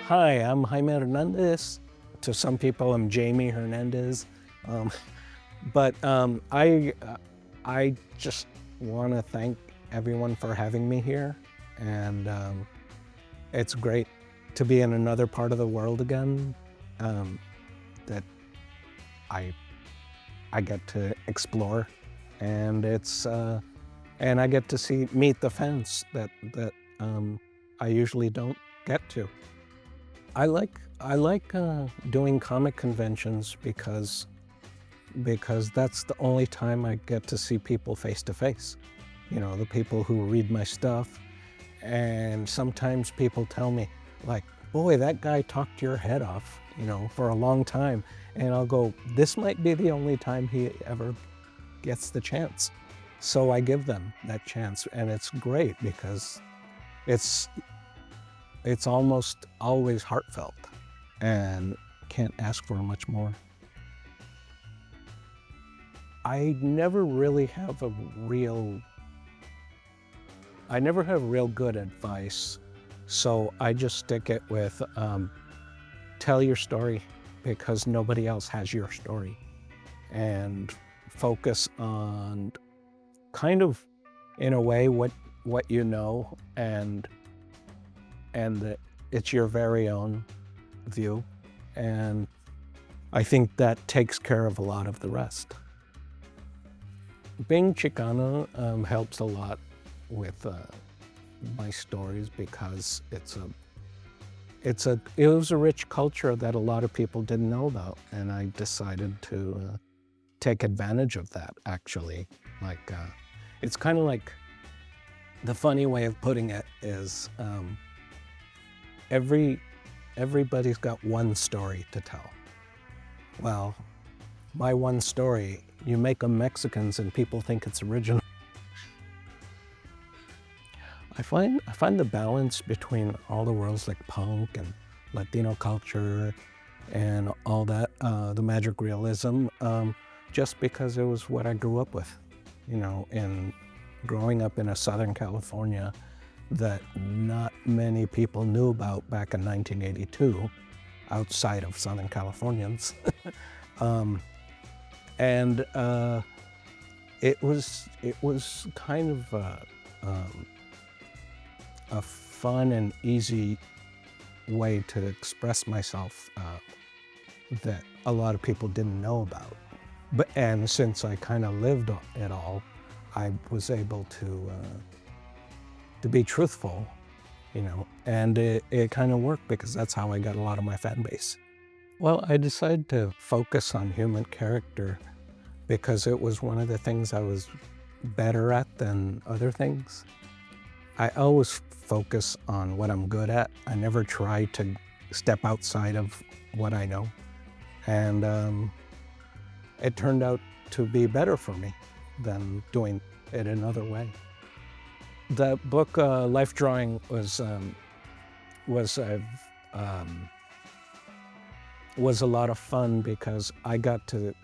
Hi, I'm Jaime Hernández. To some people, I'm Jaime Hernández. I just want to thank everyone for having me here. And it's great to be in another part of the world again that I get to explore. And and I get to meet the fans that I usually don't get to. I like doing comic conventions because that's the only time I get to see people face to face. You know, the people who read my stuff, and sometimes people tell me, like, boy, that guy talked your head off, you know, for a long time. And I'll go, this might be the only time he ever gets the chance. So I give them that chance, and it's great because it's almost always heartfelt and can't ask for much more. I never have real good advice, so I just stick it with tell your story because nobody else has your story, and focus on kind of, in a way, what you know, and that it's your very own view. And I think that takes care of a lot of the rest. Being Chicano helps a lot with my stories because it was a rich culture that a lot of people didn't know about, and I decided to take advantage of that, actually. Like, it's kind of like, the funny way of putting it is, everybody's got one story to tell. Well, my one story, you make them Mexicans and people think it's original. I find the balance between all the worlds like punk and Latino culture and all that, the magic realism, just because it was what I grew up with, you know, and growing up in a Southern California that not many people knew about back in 1982, outside of Southern Californians. It was kind of a fun and easy way to express myself that a lot of people didn't know about. And since I kind of lived it all, I was able to be truthful, you know, and it kind of worked because that's how I got a lot of my fan base. Well, I decided to focus on human character because it was one of the things I was better at than other things. I always focus on what I'm good at. I never try to step outside of what I know. And it turned out to be better for me than doing it another way. The book, Life Drawing, was a lot of fun because I got to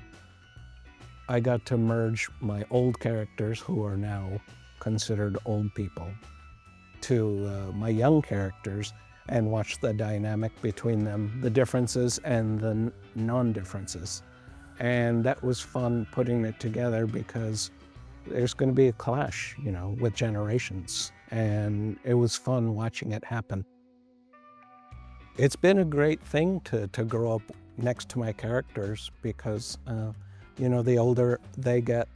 merge my old characters, who are now considered old people, to my young characters, and watch the dynamic between them, the differences and the non-differences. And that was fun putting it together because there's going to be a clash, you know, with generations, and it was fun watching it happen. It's been a great thing to grow up next to my characters because, you know, the older they get,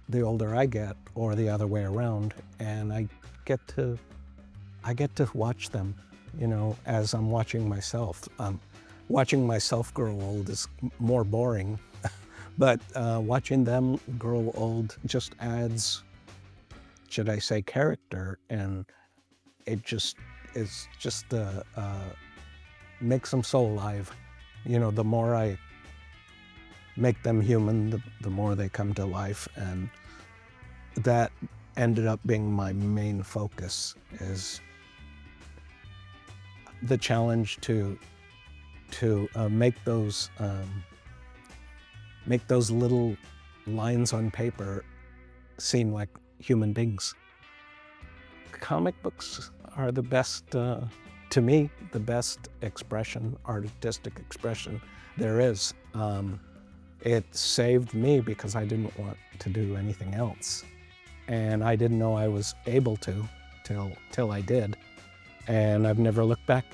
the older I get, or the other way around, and I get to watch them, you know, as I'm watching myself. Watching myself grow old is more boring. But watching them grow old just adds, should I say, character, and it just makes them so alive. You know, the more I make them human, the more they come to life, and that ended up being my main focus, is the challenge to make those little lines on paper seem like human beings. Comic books are the best to me, the best expression, artistic expression there is. It saved me because I didn't want to do anything else. And I didn't know I was able to till I did. And I've never looked back.